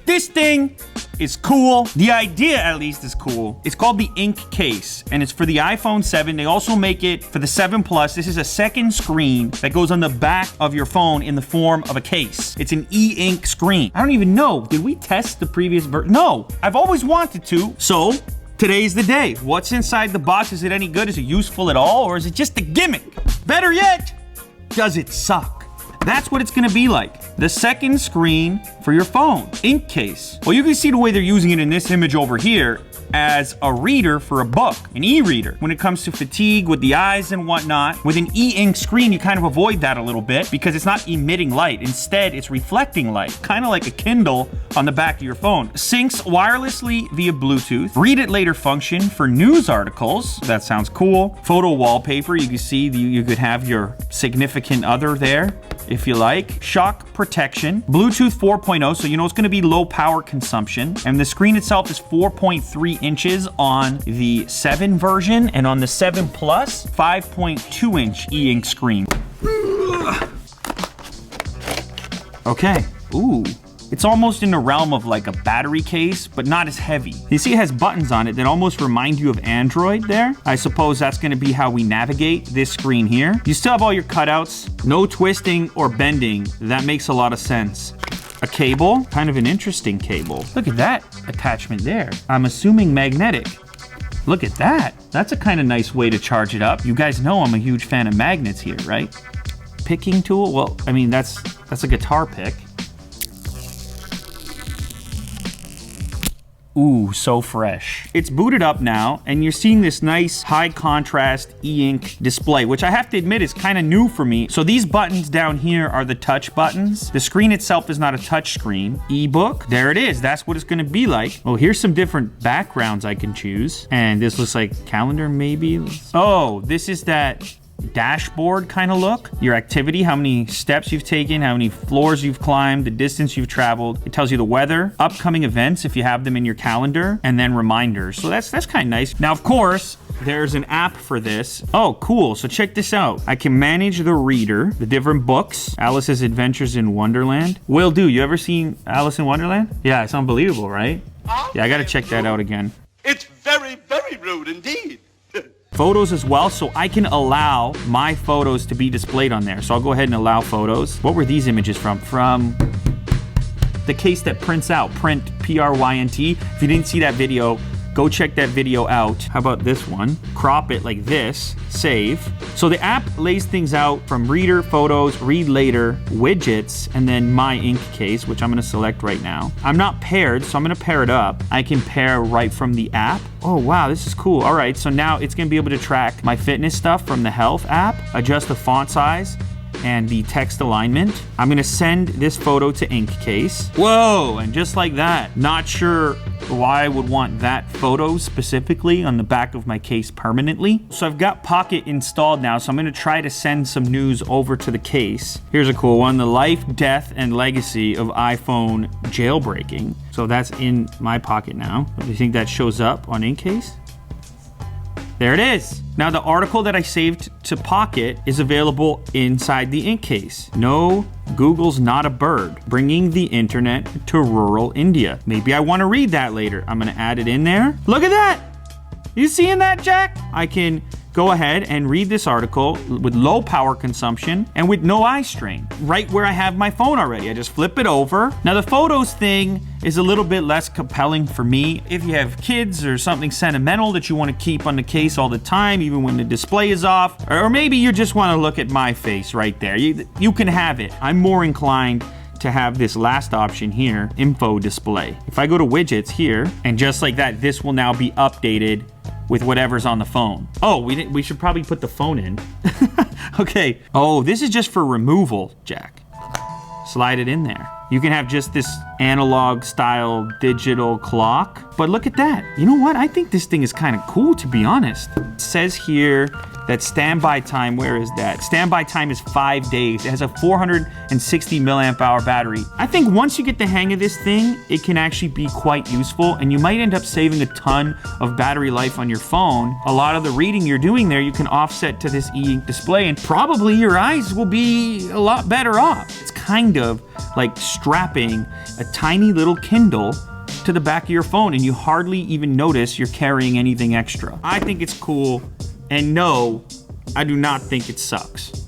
This thing is cool. The idea, at least, is cool. It's called the Inkcase, and it's for the iPhone 7. They also make it for the 7 Plus. This is a second screen that goes on the back of your phone in the form of a case. It's an e-ink screen. I don't even know. Did we test the previous version? No, I've always wanted to. So today's the day. What's inside the box? Is it any good? Is it useful at all? Or is it just a gimmick? Better yet, does it suck? That's what it's gonna be like. The second screen for your phone. Inkcase. Well, you can see the way they're using it in this image over here as a reader for a book, an e-reader. When it comes to fatigue with the eyes and whatnot, with an e-ink screen, you kind of avoid that a little bit because it's not emitting light. Instead, it's reflecting light, kind of like a Kindle on the back of your phone. Syncs wirelessly via Bluetooth. Read it later function for news articles. That sounds cool. Photo wallpaper. You can see you could have your significant other there if you like. Shock protection. Bluetooth 4.0, so you know it's going to be low power consumption. And the screen itself is 4.3 inches on the 7 version, and on the 7 Plus, 5.2 inch e-ink screen. Okay. Ooh. It's almost in the realm of like a battery case, but not as heavy. You see it has buttons on it that almost remind you of Android there. I suppose that's gonna be how we navigate this screen here. You still have all your cutouts, no twisting or bending. That makes a lot of sense. A cable, kind of an interesting cable. Look at that attachment there. I'm assuming magnetic. Look at that. That's a kind of nice way to charge it up. You guys know I'm a huge fan of magnets here, right? Picking tool, well, I mean, that's a guitar pick. Ooh, so fresh. It's booted up now, and you're seeing this nice high contrast e-ink display, which I have to admit is kind of new for me. So these buttons down here are the touch buttons. The screen itself is not a touch screen. Ebook, there it is. That's what it's gonna be like. Oh, here's some different backgrounds I can choose. And this looks like calendar maybe. Oh, this is that dashboard kind of look. Your activity, how many steps you've taken, how many floors you've climbed, the distance you've traveled. It tells you the weather, upcoming events if you have them in your calendar, and then reminders. So that's kind of nice. Now, of course, there's an app for this. Oh, cool. So check this out. I can manage the reader, the different books, Alice's Adventures in Wonderland. Will do. You ever seen Alice in Wonderland? Yeah, it's unbelievable, right? Yeah, I gotta check that out again. It's very, very rude indeed. Photos as well, so I can allow my photos to be displayed on there. So I'll go ahead and allow photos. What were these images from? From the case that prints out, print, P-R-Y-N-T. If you didn't see that video, go check that video out. How about this one? Crop it like this, save. So the app lays things out from reader, photos, read later, widgets, and then my Inkcase, which I'm gonna select right now. I'm not paired, so I'm gonna pair it up. I can pair right from the app. Oh wow, this is cool. All right, so now it's gonna be able to track my fitness stuff from the health app, adjust the font size, and the text alignment. I'm gonna send this photo to Inkcase. Whoa, and just like that. Not sure why I would want that photo specifically on the back of my case permanently. So I've got Pocket installed now, so I'm gonna try to send some news over to the case. Here's a cool one, the life, death, and legacy of iPhone jailbreaking. So that's in my Pocket now. Do you think that shows up on Inkcase? There it is. Now the article that I saved to Pocket is available inside the Inkcase. No, Google's not a bird, bringing the internet to rural India. Maybe I want to read that later. I'm gonna add it in there. Look at that. You seeing that, Jack? I can go ahead and read this article with low power consumption and with no eye strain, right where I have my phone already. I just flip it over. Now the photos thing is a little bit less compelling for me. If you have kids or something sentimental that you want to keep on the case all the time, even when the display is off, or maybe you just want to look at my face right there, you can have it. I'm more inclined to have this last option here, info display. If I go to widgets here, and just like that, this will now be updated with whatever's on the phone. Oh, we should probably put the phone in. Okay. Oh, this is just for removal, Jack. Slide it in there. You can have just this analog style digital clock. But look at that. You know what? I think this thing is kind of cool, to be honest. It says here that standby time, where is that? Standby time is 5 days. It has a 460 milliamp hour battery. I think once you get the hang of this thing, it can actually be quite useful, and you might end up saving a ton of battery life on your phone. A lot of the reading you're doing there, you can offset to this e-ink display, and probably your eyes will be a lot better off. It's kind of like strapping a tiny little Kindle to the back of your phone, and you hardly even notice you're carrying anything extra. I think it's cool, and no, I do not think it sucks.